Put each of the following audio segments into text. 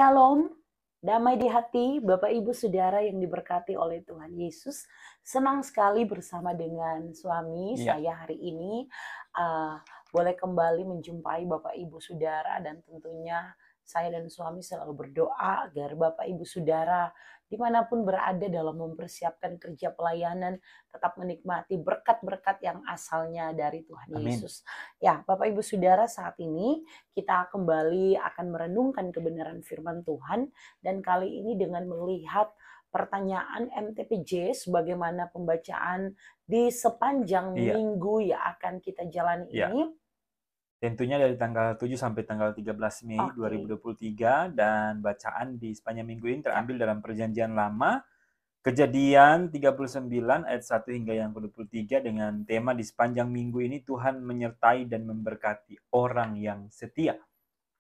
Shalom, damai di hati, Bapak Ibu Saudara yang diberkati oleh Tuhan Yesus. Senang sekali bersama dengan suami Iya, saya hari ini boleh kembali menjumpai Bapak Ibu Saudara, dan tentunya saya dan suami selalu berdoa agar Bapak Ibu Saudara dimanapun berada dalam mempersiapkan kerja pelayanan tetap menikmati berkat-berkat yang asalnya dari Tuhan amin. Yesus. Ya, Bapak Ibu Saudara, saat ini kita kembali akan merenungkan kebenaran firman Tuhan, dan kali ini dengan melihat pertanyaan MTPJ sebagaimana pembacaan di sepanjang Iya, minggu yang akan kita jalani iya. ini. Tentunya dari tanggal 7 sampai tanggal 13 Mei Oke, 2023 dan bacaan di sepanjang minggu ini ya, terambil dalam Perjanjian Lama, Kejadian 39 ayat 1 hingga yang ke-23 dengan tema di sepanjang minggu ini Tuhan menyertai dan memberkati orang yang setia.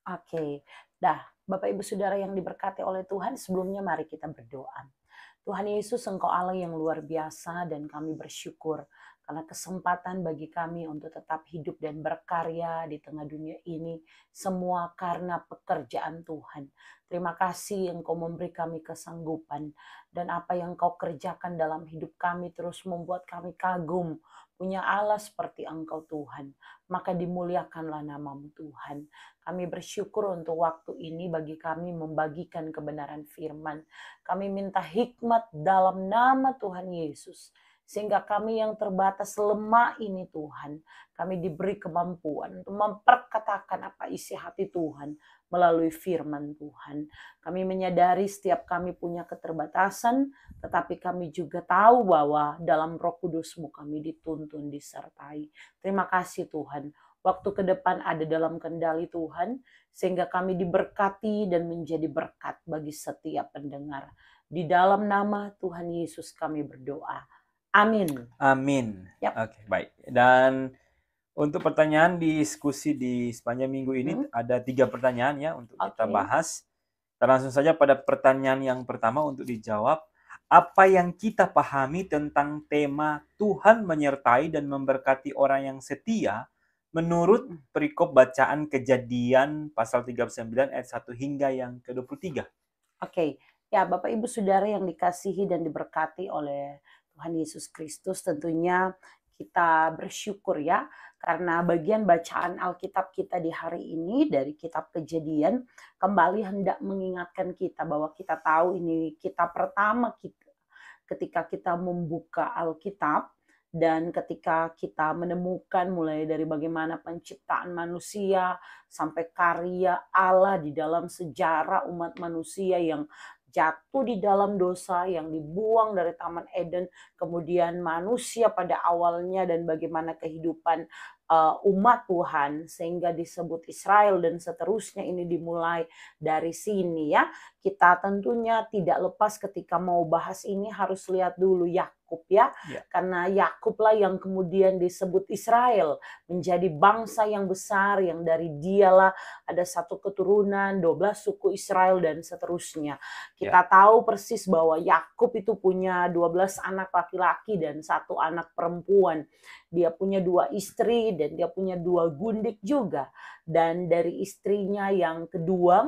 oke. Dah, Bapak Ibu Saudara yang diberkati oleh Tuhan, sebelumnya mari kita berdoa. Tuhan Yesus, Engkau Allah yang luar biasa, dan kami bersyukur karena kesempatan bagi kami untuk tetap hidup dan berkarya di tengah dunia ini, semua karena pekerjaan Tuhan. Terima kasih Engkau memberi kami kesanggupan, dan apa yang Kau kerjakan dalam hidup kami terus membuat kami kagum. Punya Allah seperti Engkau Tuhan, maka dimuliakanlah namamu Tuhan. Kami bersyukur untuk waktu ini bagi kami membagikan kebenaran firman. Kami minta hikmat dalam nama Tuhan Yesus. Sehingga kami yang terbatas lemah ini Tuhan, kami diberi kemampuan untuk memperkatakan apa isi hati Tuhan melalui firman Tuhan. Kami menyadari setiap kami punya keterbatasan, tetapi kami juga tahu bahwa dalam Roh Kudus-Mu kami dituntun, disertai. Terima kasih Tuhan. Waktu ke depan ada dalam kendali Tuhan, sehingga kami diberkati dan menjadi berkat bagi setiap pendengar. Di dalam nama Tuhan Yesus kami berdoa. Amin. Amin. Yap. Oke, baik. Dan untuk pertanyaan diskusi di sepanjang minggu ini Hmm. ada 3 pertanyaan ya untuk kita Oke. bahas. Kita langsung saja pada pertanyaan yang pertama untuk dijawab. Apa yang kita pahami tentang tema Tuhan menyertai dan memberkati orang yang setia menurut Hmm. perikop bacaan Kejadian pasal 39 ayat 1 hingga yang ke-23? Oke. Ya, Bapak Ibu Saudara yang dikasihi dan diberkati oleh Tuhan Yesus Kristus, tentunya kita bersyukur ya, karena bagian bacaan Alkitab kita di hari ini dari kitab Kejadian kembali hendak mengingatkan kita bahwa kita tahu ini kitab pertama kita ketika kita membuka Alkitab, dan ketika kita menemukan mulai dari bagaimana penciptaan manusia sampai karya Allah di dalam sejarah umat manusia yang jatuh di dalam dosa, yang dibuang dari Taman Eden, kemudian manusia pada awalnya, dan bagaimana kehidupan umat Tuhan sehingga disebut Israel, dan seterusnya ini dimulai dari sini ya. Kita tentunya tidak lepas ketika mau bahas ini harus lihat dulu Yakub ya, Ya, karena Yakublah yang kemudian disebut Israel, menjadi bangsa yang besar, yang dari dialah ada satu keturunan 12 suku Israel dan seterusnya. ya, Kita tahu persis bahwa Yakub itu punya 12 anak laki-laki dan satu anak perempuan. Dia punya 2 istri dan dia punya 2 gundik juga. Dan dari istrinya yang kedua,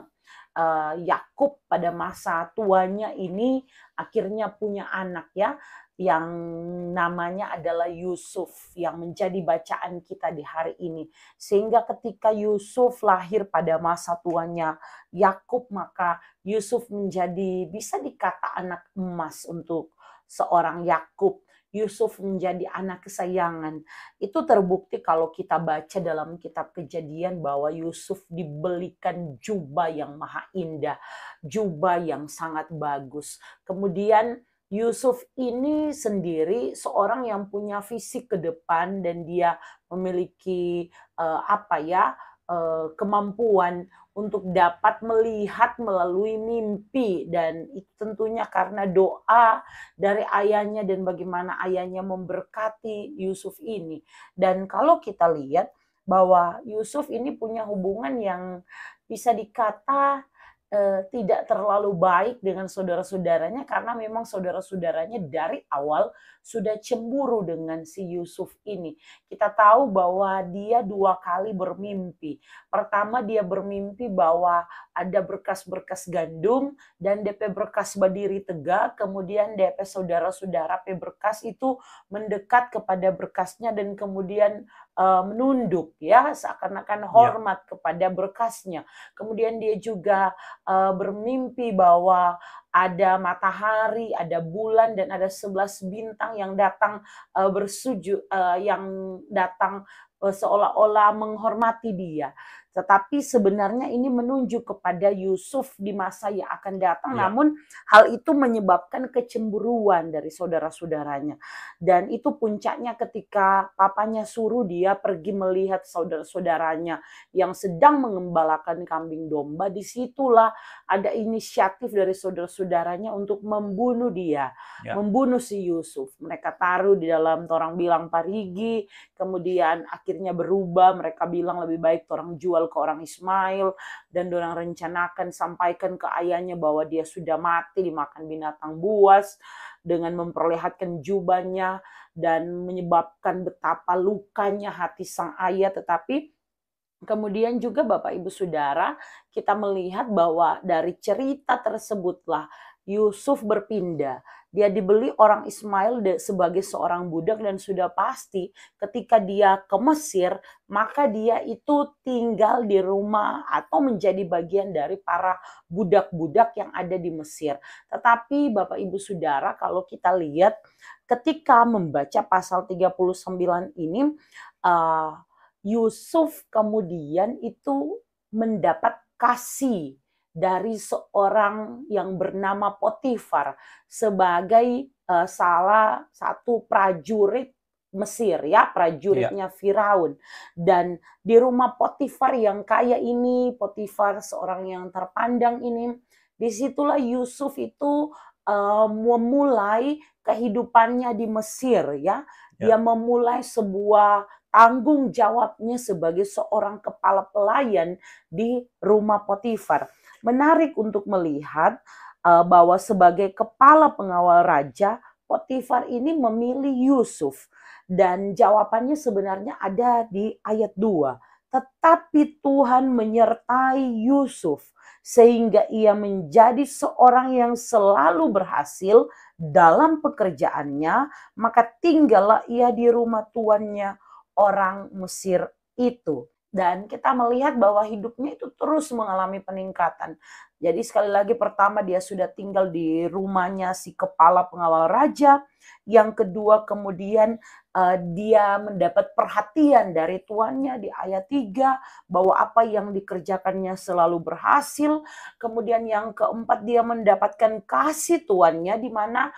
Yakub pada masa tuanya ini akhirnya punya anak ya, yang namanya adalah Yusuf, yang menjadi bacaan kita di hari ini. Sehingga ketika Yusuf lahir pada masa tuanya Yakub, maka Yusuf menjadi bisa dikata anak emas untuk seorang Yakub. Yusuf menjadi anak kesayangan. Itu terbukti kalau kita baca dalam kitab Kejadian bahwa Yusuf dibelikan jubah yang maha indah, jubah yang sangat bagus. Kemudian Yusuf ini sendiri seorang yang punya fisik ke depan, dan dia memiliki kemampuan untuk dapat melihat melalui mimpi, dan itu tentunya karena doa dari ayahnya dan bagaimana ayahnya memberkati Yusuf ini. Dan kalau kita lihat bahwa Yusuf ini punya hubungan yang bisa dikata tidak terlalu baik dengan saudara-saudaranya karena memang saudara-saudaranya dari awal sudah cemburu dengan si Yusuf ini. Kita tahu bahwa dia 2 kali bermimpi. Pertama dia bermimpi bahwa ada berkas-berkas gandum dan DP berkas berdiri tegak, kemudian DP saudara-saudara P berkas itu mendekat kepada berkasnya dan kemudian menunduk ya, seakan-akan Ya. hormat kepada berkasnya. Kemudian dia juga bermimpi bahwa ada matahari, ada bulan, dan ada 11 bintang yang datang bersujud, yang datang seolah-olah menghormati dia. Tetapi sebenarnya ini menunjuk kepada Yusuf di masa yang akan datang, Ya. namun hal itu menyebabkan kecemburuan dari saudara-saudaranya. Dan itu puncaknya ketika papanya suruh dia pergi melihat saudara-saudaranya yang sedang mengembalakan kambing domba. Disitulah ada inisiatif dari saudara-saudaranya untuk membunuh dia, Ya. membunuh si Yusuf. Mereka taruh di dalam, orang bilang parigi, kemudian akhirnya berubah, mereka bilang lebih baik orang jual ke orang Ismail, dan orang rencanakan sampaikan ke ayahnya bahwa dia sudah mati dimakan binatang buas, dengan memperlihatkan jubahnya dan menyebabkan betapa lukanya hati sang ayah. Tetapi kemudian juga Bapak Ibu Saudara, kita melihat bahwa dari cerita tersebutlah Yusuf berpindah. Dia dibeli orang Ismail sebagai seorang budak, dan sudah pasti ketika dia ke Mesir, maka dia itu tinggal di rumah atau menjadi bagian dari para budak-budak yang ada di Mesir. Tetapi Bapak Ibu Saudara, kalau kita lihat ketika membaca pasal 39 ini, Yusuf kemudian itu mendapat kasih dari seorang yang bernama Potifar sebagai salah satu prajurit Mesir ya, prajuritnya Firaun. Dan di rumah Potifar yang kaya ini, Potifar seorang yang terpandang ini, disitulah Yusuf itu memulai kehidupannya di Mesir ya. Dia memulai sebuah tanggung jawabnya sebagai seorang kepala pelayan di rumah Potifar. Menarik untuk melihat bahwa sebagai kepala pengawal raja, Potifar ini memilih Yusuf. Dan jawabannya sebenarnya ada di ayat 2. Tetapi Tuhan menyertai Yusuf sehingga ia menjadi seorang yang selalu berhasil dalam pekerjaannya, maka tinggallah ia di rumah tuannya orang Mesir itu. Dan kita melihat bahwa hidupnya itu terus mengalami peningkatan. Jadi sekali lagi, pertama dia sudah tinggal di rumahnya si kepala pengawal raja. Yang kedua kemudian dia mendapat perhatian dari tuannya di ayat 3, bahwa apa yang dikerjakannya selalu berhasil. Kemudian yang keempat, dia mendapatkan kasih tuannya, di mana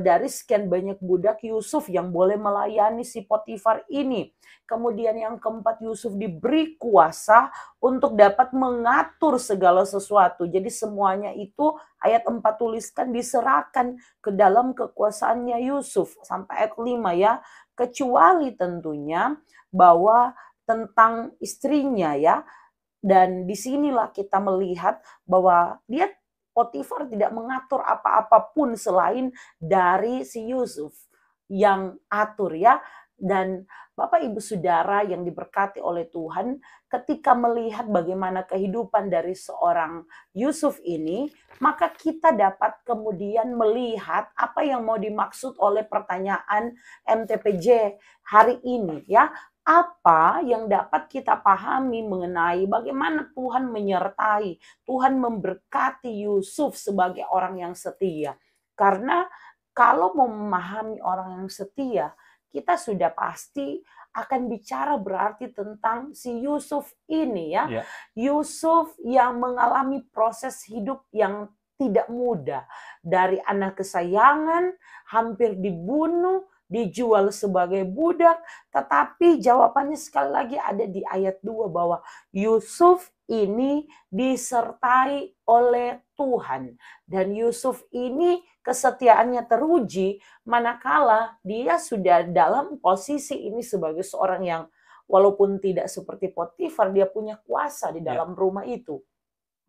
dari sekian banyak budak, Yusuf yang boleh melayani si Potifar ini. Kemudian yang keempat, Yusuf diberi kuasa untuk dapat mengatur segala sesuatu. Jadi semuanya itu ayat 4 tuliskan diserahkan ke dalam kekuasaannya Yusuf. Sampai ayat 5 ya. Kecuali tentunya bahwa tentang istrinya ya. Dan disinilah kita melihat bahwa dia, Potifar, tidak mengatur apa-apapun selain dari si Yusuf yang atur ya. Dan Bapak Ibu Saudara yang diberkati oleh Tuhan, ketika melihat bagaimana kehidupan dari seorang Yusuf ini, maka kita dapat kemudian melihat apa yang mau dimaksud oleh pertanyaan MTPJ hari ini ya. Apa yang dapat kita pahami mengenai bagaimana Tuhan menyertai, Tuhan memberkati Yusuf sebagai orang yang setia. Karena kalau mau memahami orang yang setia, kita sudah pasti akan bicara berarti tentang si Yusuf ini ya. Yusuf yang mengalami proses hidup yang tidak mudah. Dari anak kesayangan, hampir dibunuh, dijual sebagai budak. Tetapi jawabannya sekali lagi ada di ayat 2, bahwa Yusuf ini disertai oleh Tuhan. Dan Yusuf ini kesetiaannya teruji manakala dia sudah dalam posisi ini sebagai seorang yang walaupun tidak seperti Potifar, dia punya kuasa di dalam rumah itu.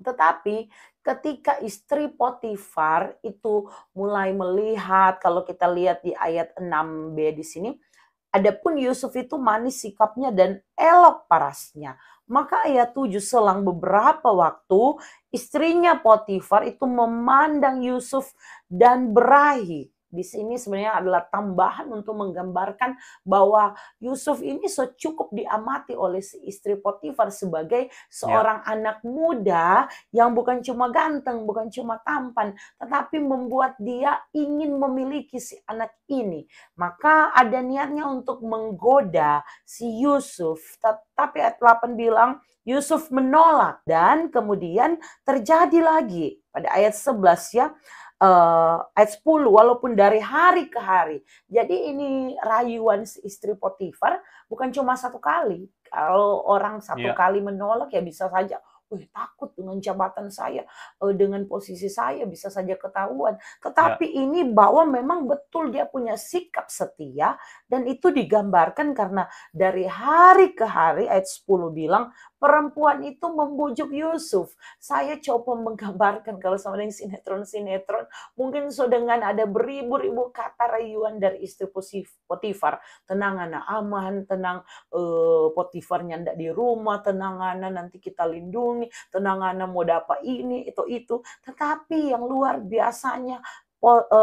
Tetapi ketika istri Potifar itu mulai melihat, kalau kita lihat di ayat 6b di sini, adapun Yusuf itu manis sikapnya dan elok parasnya. Maka ayat 7, selang beberapa waktu istrinya Potifar itu memandang Yusuf dan berahi. Di sini sebenarnya adalah tambahan untuk menggambarkan bahwa Yusuf ini cukup diamati oleh si istri Potifar sebagai Ya, seorang anak muda yang bukan cuma ganteng, bukan cuma tampan, tetapi membuat dia ingin memiliki si anak ini. Maka ada niatnya untuk menggoda si Yusuf. Tapi ayat 8 bilang Yusuf menolak. Dan kemudian terjadi lagi pada ayat 11 ya. Ayat 10, walaupun dari hari ke hari. Jadi ini rayuan si istri Potifar bukan cuma satu kali. Kalau orang satu ya, kali menolak ya bisa saja, wih takut dengan jabatan saya, dengan posisi saya bisa saja ketahuan. ya, Tetapi ini bahwa memang betul dia punya sikap setia, dan itu digambarkan karena dari hari ke hari, ayat 10 bilang, perempuan itu membujuk Yusuf. Saya coba menggambarkan kalau sama dengan sinetron-sinetron, mungkin so dengan ada beribu-ribu kata rayuan dari istri Potifar. Tenang anak aman, tenang Potifarnya ndak di rumah, tenang anak nanti kita lindungi, tenang anak mau dapat ini, itu. Tetapi yang luar biasanya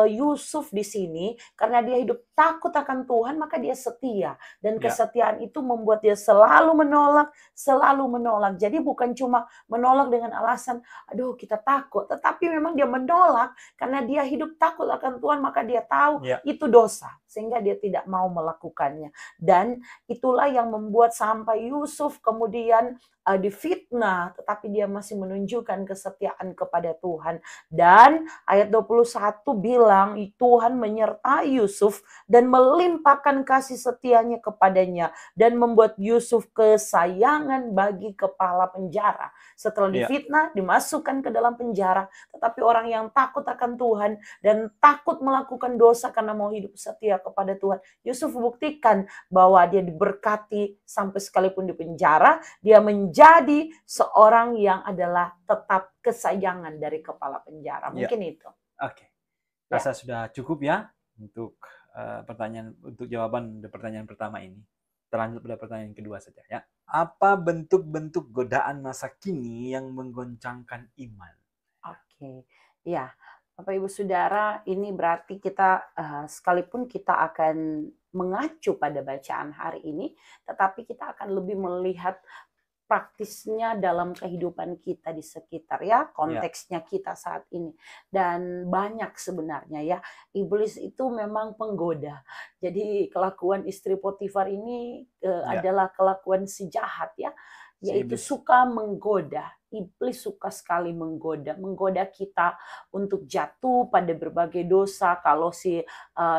Yusuf di sini, karena dia hidup takut akan Tuhan, maka dia setia. Dan ya, kesetiaan itu membuat dia selalu menolak, selalu menolak. Jadi bukan cuma menolak dengan alasan, aduh kita takut. Tetapi memang dia menolak karena dia hidup takut akan Tuhan, maka dia tahu ya, itu dosa. Sehingga dia tidak mau melakukannya. Dan itulah yang membuat sampai Yusuf kemudian difitnah, tetapi dia masih menunjukkan kesetiaan kepada Tuhan. Dan ayat 21 bilang Tuhan menyertai Yusuf dan melimpahkan kasih setianya kepadanya dan membuat Yusuf kesayangan bagi kepala penjara. Setelah ya, difitnah, dimasukkan ke dalam penjara, tetapi orang yang takut akan Tuhan dan takut melakukan dosa karena mau hidup setia kepada Tuhan, Yusuf buktikan bahwa dia diberkati sampai sekalipun di penjara, dia menjadi seorang yang adalah tetap kesayangan dari kepala penjara. ya. Mungkin itu. Oke. Ya. Rasa sudah cukup ya untuk jawaban pertanyaan pertama ini. Terlanjut pada pertanyaan kedua saja ya. Apa bentuk-bentuk godaan masa kini yang menggoncangkan iman? Oke. Ya, Bapak Ibu Saudara, ini berarti kita sekalipun kita akan mengacu pada bacaan hari ini, tetapi kita akan lebih melihat praktisnya dalam kehidupan kita di sekitar ya, Ya, konteksnya kita saat ini. Dan banyak sebenarnya ya, iblis itu memang penggoda. Jadi kelakuan istri Potifar ini ya. adalah kelakuan si jahat ya, Si yaitu iblis. suka menggoda. Iblis suka sekali menggoda kita untuk jatuh pada berbagai dosa. Kalau si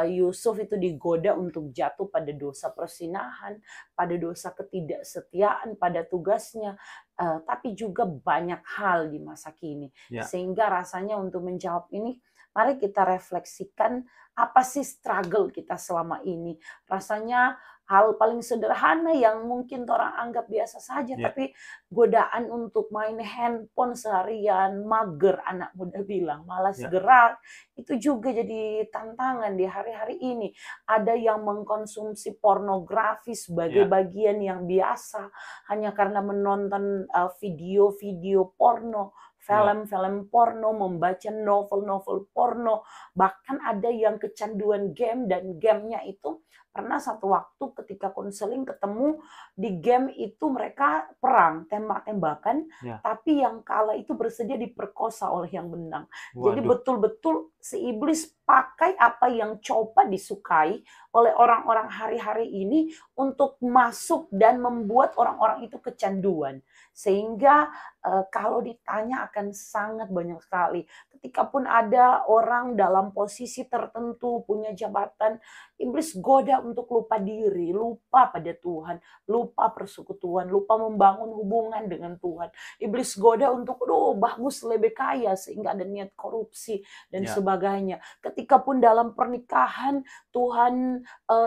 Yusuf itu digoda untuk jatuh pada dosa persinahan, pada dosa ketidaksetiaan pada tugasnya, tapi juga banyak hal di masa kini. Ya, Sehingga rasanya untuk menjawab ini, mari kita refleksikan apa sih struggle kita selama ini. Rasanya hal paling sederhana yang mungkin orang anggap biasa saja, ya, tapi godaan untuk main handphone seharian, mager anak muda bilang, malas ya, gerak, itu juga jadi tantangan di hari-hari ini. Ada yang mengkonsumsi pornografi sebagai ya, bagian yang biasa hanya karena menonton video-video porno, ya, film-film porno, membaca novel-novel porno, bahkan ada yang kecanduan game, dan gamenya itu pernah satu waktu ketika konseling ketemu di game itu mereka perang, tembak-tembakan, ya. tapi yang kalah itu bersedia diperkosa oleh yang menang. Jadi Waduh. betul-betul si iblis pakai apa yang coba disukai oleh orang-orang hari-hari ini untuk masuk dan membuat orang-orang itu kecanduan. Sehingga kalau ditanya akan sangat banyak sekali. Ketika pun ada orang dalam posisi tertentu, punya jabatan, iblis goda untuk lupa diri, lupa pada Tuhan, lupa persekutuan, lupa membangun hubungan dengan Tuhan. Iblis goda untuk, bagus lebih kaya sehingga ada niat korupsi dan Ya. sebagainya. Ketika pun dalam pernikahan Tuhan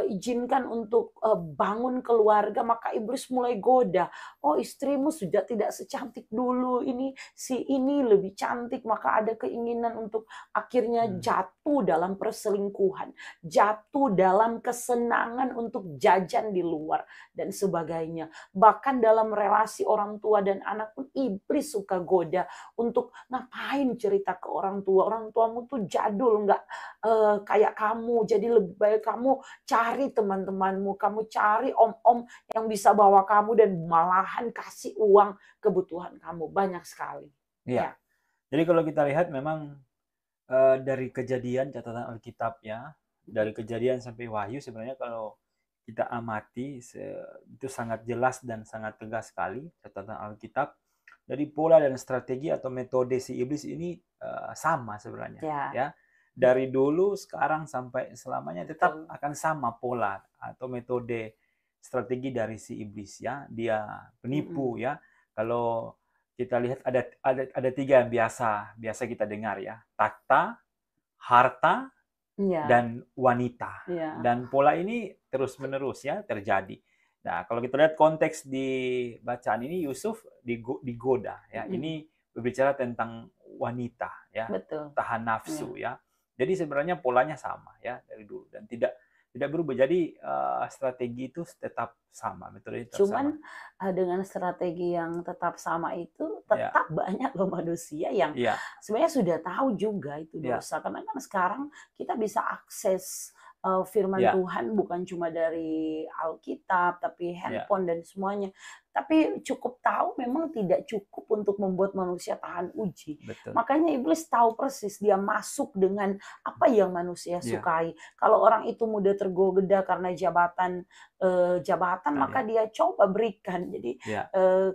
izinkan untuk bangun keluarga, maka iblis mulai goda. Oh, istrimu sudah tidak secantik dulu, ini lebih cantik, maka ada keinginan untuk akhirnya jatuh dalam perselingkuhan, jatuh dalam kesenangan untuk jajan di luar dan sebagainya. Bahkan dalam relasi orang tua dan anak pun iblis suka goda untuk ngapain cerita ke orang tua. Orang tuamu tuh jadul, nggak kayak kamu. Jadi lebih baik kamu cari teman-temanmu, kamu cari om-om yang bisa bawa kamu dan malahan kasih uang kebutuhan kamu. Banyak sekali. Iya. Ya. Jadi kalau kita lihat memang dari Kejadian, catatan Alkitab ya, dari Kejadian sampai Wahyu sebenarnya kalau kita amati itu sangat jelas dan sangat tegas sekali catatan Alkitab. Dari pola dan strategi atau metode si iblis ini sama sebenarnya ya. Dari dulu, sekarang sampai selamanya tetap akan sama pola atau metode strategi dari si iblis ya. Dia penipu ya. Kalau kita lihat ada tiga yang biasa kita dengar ya: takhta, harta, dan wanita. Dan pola ini terus menerus ya terjadi. Nah, kalau kita lihat konteks di bacaan ini, Yusuf digoda ya. Ini berbicara tentang wanita ya. Betul. Tahan nafsu ya. Jadi sebenarnya polanya sama ya dari dulu dan tidak berubah. Jadi strategi itu tetap sama, metode tetap Cuman sama. Dengan strategi yang tetap sama itu tetap banyak loh manusia yang sebenarnya sudah tahu juga itu dosa. Karena kan sekarang kita bisa akses firman Tuhan bukan cuma dari Alkitab, tapi handphone dan semuanya. Tapi cukup tahu memang tidak cukup untuk membuat manusia tahan uji. Betul. Makanya iblis tahu persis, dia masuk dengan apa yang manusia sukai. Kalau orang itu mudah tergoda karena jabatan, maka dia coba berikan. Jadi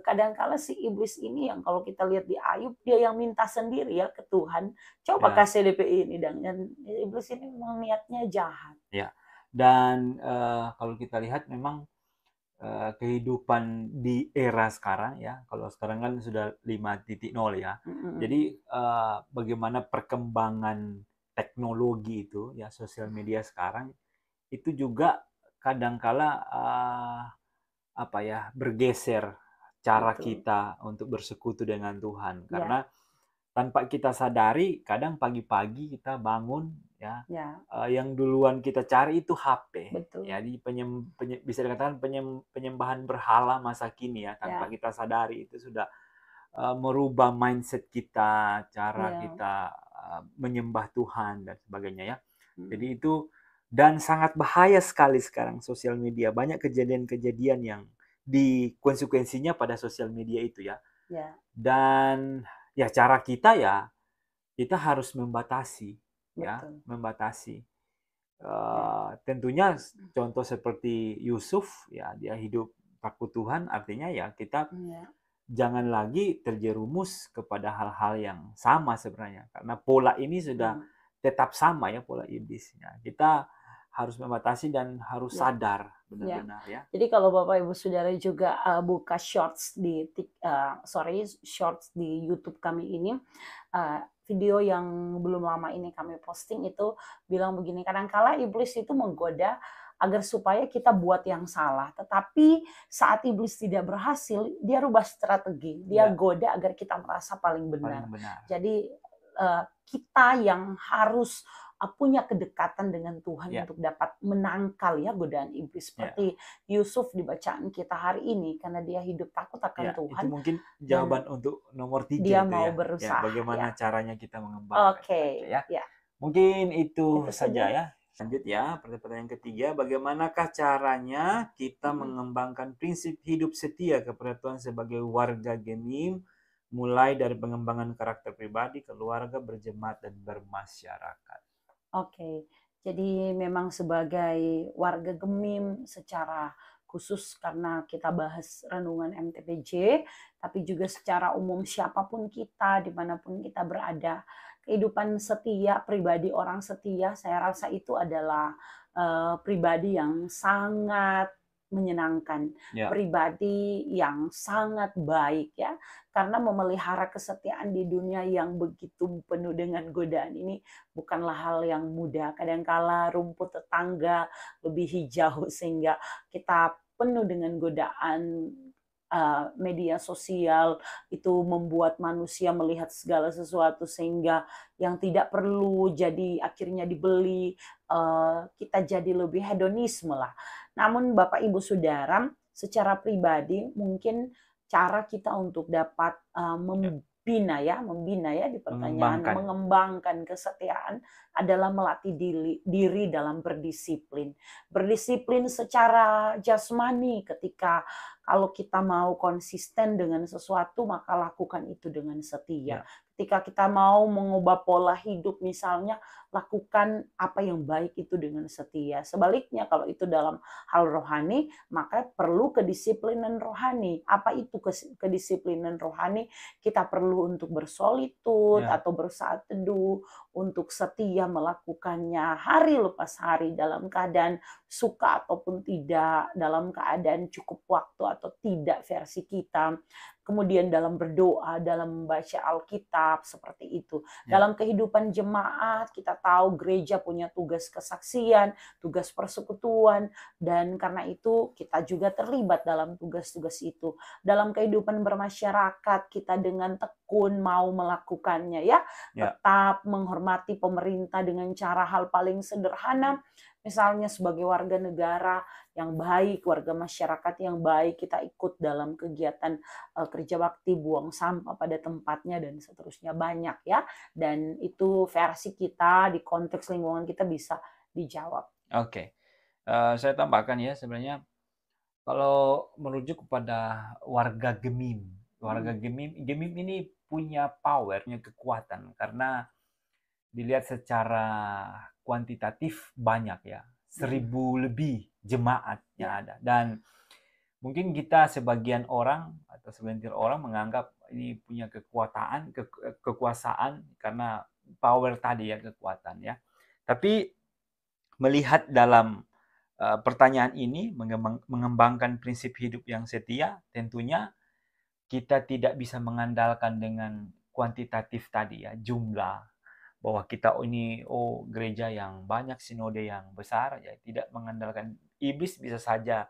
kadang-kala si iblis ini yang kalau kita lihat di Ayub, dia yang minta sendiri ya ke Tuhan, coba kasih DP ini, dan iblis ini memang niatnya jahat. Ya. Dan kalau kita lihat memang kehidupan di era sekarang ya, kalau sekarang kan sudah 5.0 ya. Jadi bagaimana perkembangan teknologi itu ya, sosial media sekarang itu juga kadangkala bergeser cara kita untuk bersekutu dengan Tuhan. Karena tanpa kita sadari, kadang pagi-pagi kita bangun ya, yang duluan kita cari itu HP. Jadi bisa dikatakan penyembahan berhala masa kini ya, tanpa kita sadari itu sudah merubah mindset kita, cara kita menyembah Tuhan dan sebagainya ya. Jadi itu, dan sangat bahaya sekali sekarang sosial media. Banyak kejadian-kejadian yang konsekuensinya pada sosial media itu ya. Dan ya cara kita harus membatasi. Membatasi. Tentunya contoh seperti Yusuf ya, dia hidup takut Tuhan, artinya ya kita jangan lagi terjerumus kepada hal-hal yang sama sebenarnya, karena pola ini sudah tetap sama ya, pola iblisnya. Kita harus membatasi dan harus sadar benar-benar ya. Jadi kalau Bapak Ibu Saudara juga buka shorts di YouTube kami ini, video yang belum lama ini kami posting itu bilang begini, kadangkala iblis itu menggoda agar supaya kita buat yang salah. Tetapi saat iblis tidak berhasil, dia rubah strategi. Dia goda agar kita merasa paling benar. Jadi kita yang harus punya kedekatan dengan Tuhan untuk dapat menangkal ya godaan iblis. Seperti Yusuf di bacaan kita hari ini, karena dia hidup takut akan Tuhan. Itu mungkin jawaban untuk nomor 3. Dia mau berusaha. Bagaimana caranya kita mengembangkan. Mungkin itu saja ya. Lanjut ya, pertanyaan ketiga, bagaimanakah caranya kita mengembangkan prinsip hidup setia kepada Tuhan sebagai warga Gemim, mulai dari pengembangan karakter pribadi, keluarga, berjemaat, dan bermasyarakat. Jadi memang sebagai warga Gemim secara khusus karena kita bahas renungan MTPJ, tapi juga secara umum siapapun kita, dimanapun kita berada, kehidupan setia, pribadi orang setia, saya rasa itu adalah pribadi yang sangat menyenangkan, Ya. pribadi yang sangat baik ya, karena memelihara kesetiaan di dunia yang begitu penuh dengan godaan ini bukanlah hal yang mudah. Kadangkala rumput tetangga lebih hijau sehingga kita penuh dengan godaan. Media sosial itu membuat manusia melihat segala sesuatu sehingga yang tidak perlu jadi akhirnya dibeli, kita jadi lebih hedonisme lah. Namun Bapak Ibu Saudara, secara pribadi mungkin cara kita untuk dapat membina ya di pertanyaan mengembangkan kesetiaan adalah melatih diri dalam berdisiplin. Berdisiplin secara jasmani ketika kalau kita mau konsisten dengan sesuatu maka lakukan itu dengan setia. Ketika kita mau mengubah pola hidup misalnya, lakukan apa yang baik itu dengan setia. Sebaliknya kalau itu dalam hal rohani, maka perlu kedisiplinan rohani. Apa itu kedisiplinan rohani? Kita perlu untuk bersolitud atau bersaat teduh, untuk setia melakukannya hari lepas hari dalam keadaan suka ataupun tidak, dalam keadaan cukup waktu atau tidak versi kita. Kemudian dalam berdoa, dalam membaca Alkitab, seperti itu. Dalam kehidupan jemaat, kita tahu gereja punya tugas kesaksian, tugas persekutuan, dan karena itu kita juga terlibat dalam tugas-tugas itu. Dalam kehidupan bermasyarakat, kita dengan tekun mau melakukannya ya. Tetap menghormati pemerintah dengan cara hal paling sederhana, misalnya sebagai warga negara yang baik, warga masyarakat yang baik, kita ikut dalam kegiatan kerja bakti, buang sampah pada tempatnya, dan seterusnya banyak ya. Dan itu versi kita di konteks lingkungan kita bisa dijawab. Oke. Saya tambahkan ya, sebenarnya kalau merujuk kepada warga Gemim, Gemim ini punya power, punya kekuatan, karena dilihat secara kuantitatif banyak ya, 1.000 lebih jemaat yang ada. Dan mungkin kita sebagian orang atau sebagian orang menganggap ini punya kekuasaan karena power tadi ya, kekuatan ya. Tapi melihat dalam pertanyaan ini, mengembangkan prinsip hidup yang setia, tentunya kita tidak bisa mengandalkan dengan kuantitatif tadi ya, jumlah, bahwa kita ini gereja yang banyak, sinode yang besar ya, tidak mengandalkan. Iblis bisa saja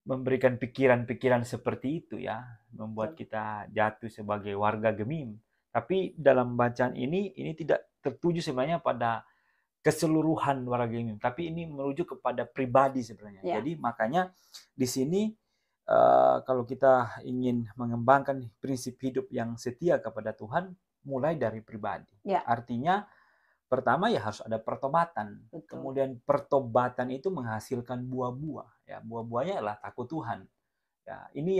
memberikan pikiran-pikiran seperti itu ya, membuat kita jatuh sebagai warga Gemim. Tapi dalam bacaan ini tidak tertuju sebenarnya pada keseluruhan warga Gemim, tapi ini merujuk kepada pribadi sebenarnya. Jadi makanya di sini kalau kita ingin mengembangkan prinsip hidup yang setia kepada Tuhan, mulai dari pribadi. Artinya pertama ya harus ada pertobatan. Kemudian pertobatan itu menghasilkan buah-buah. Ya, buah-buahnya adalah takut Tuhan. Ya, ini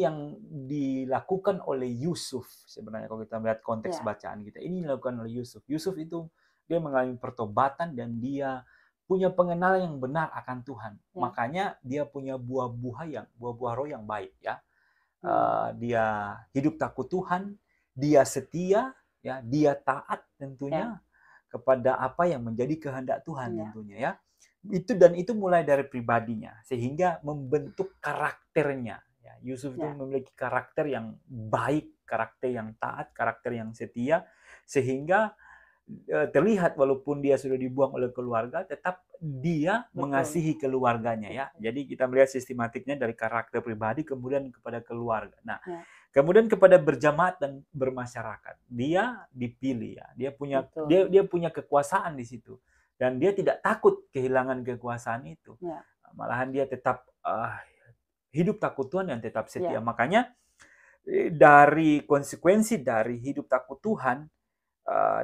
yang dilakukan oleh Yusuf sebenarnya kalau kita melihat konteks bacaan kita. Ini dilakukan oleh Yusuf. Yusuf itu dia mengalami pertobatan dan dia punya pengenalan yang benar akan Tuhan. Makanya dia punya buah-buah roh yang baik ya. Dia hidup takut Tuhan, dia setia ya, dia taat tentunya kepada apa yang menjadi kehendak Tuhan tentunya ya. Itu mulai dari pribadinya sehingga membentuk karakternya ya. Yusuf itu memiliki karakter yang baik, karakter yang taat, karakter yang setia, sehingga terlihat walaupun dia sudah dibuang oleh keluarga, tetap dia mengasihi keluarganya ya. Jadi kita melihat sistematiknya dari karakter pribadi kemudian kepada keluarga. Nah, kemudian kepada berjamaat dan bermasyarakat. Dia dipilih ya. Dia punya kekuasaan di situ dan dia tidak takut kehilangan kekuasaan itu. Malahan dia tetap hidup takut Tuhan dan tetap setia. Makanya dari konsekuensi dari hidup takut Tuhan,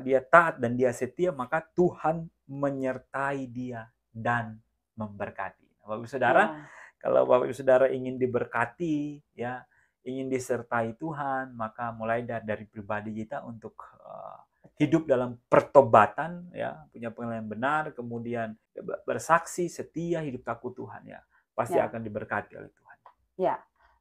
dia taat dan dia setia, maka Tuhan menyertai dia dan memberkati. Bapak Ibu Saudara, kalau Bapak Ibu Saudara ingin diberkati ya, ingin disertai Tuhan, maka mulai dari pribadi kita untuk hidup dalam pertobatan, ya, punya penilaian benar, kemudian bersaksi, setia, hidup takut Tuhan, ya, pasti Ya. akan diberkati oleh Tuhan. Ya,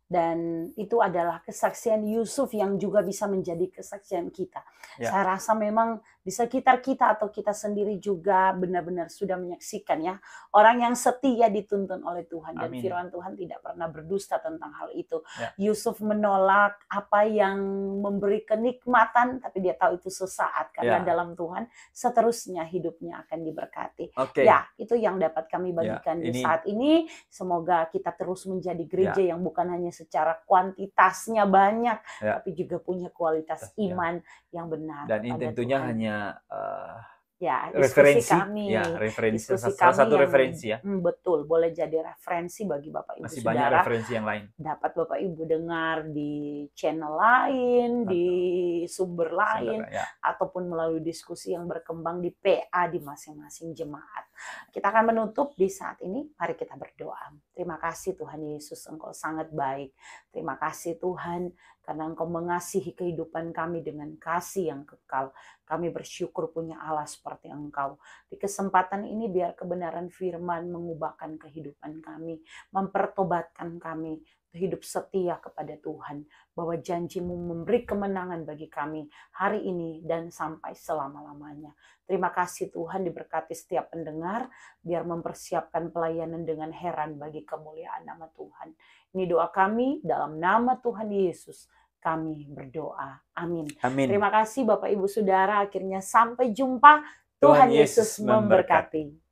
dan itu adalah kesaksian Yusuf yang juga bisa menjadi kesaksian kita. Ya. Saya rasa memang di sekitar kita atau kita sendiri juga benar-benar sudah menyaksikan ya, orang yang setia dituntun oleh Tuhan dan Amin. firman Tuhan tidak pernah berdusta tentang hal itu. Ya. Yusuf menolak apa yang memberi kenikmatan, tapi dia tahu itu sesaat karena Ya. dalam Tuhan seterusnya hidupnya akan diberkati. Oke. Ya, itu yang dapat kami bagikan di ini- saat ini. Semoga kita terus menjadi gereja yang bukan hanya secara kuantitasnya banyak, Ya. tapi juga punya kualitas Ya. iman yang benar. Dan ini kepada tentunya Tuhan. hanya Ya, diskusi referensi, kami, ya, referensi, diskusi salah kami satu yang, referensi ya. Betul, boleh jadi referensi bagi Bapak Ibu Masih banyak Saudara. referensi yang lain. Dapat Bapak Ibu dengar di channel lain, di sumber lain, Ya. ataupun melalui diskusi yang berkembang di PA di masing-masing jemaat. Kita akan menutup di saat ini. Mari kita berdoa. Terima kasih Tuhan Yesus, Engkau sangat baik. Terima kasih Tuhan karena Engkau mengasihi kehidupan kami dengan kasih yang kekal. Kami bersyukur punya Allah seperti Engkau. Di kesempatan ini biar kebenaran firman mengubahkan kehidupan kami, mempertobatkan kami, hidup setia kepada Tuhan, bahwa janji-Mu memberi kemenangan bagi kami hari ini dan sampai selama-lamanya. Terima kasih Tuhan, diberkati setiap pendengar, biar mempersiapkan pelayanan dengan heran bagi kemuliaan nama Tuhan. Ini doa kami dalam nama Tuhan Yesus. Kami berdoa. Amin. Amin. Terima kasih Bapak Ibu Saudara. Akhirnya sampai jumpa. Tuhan Yesus memberkati.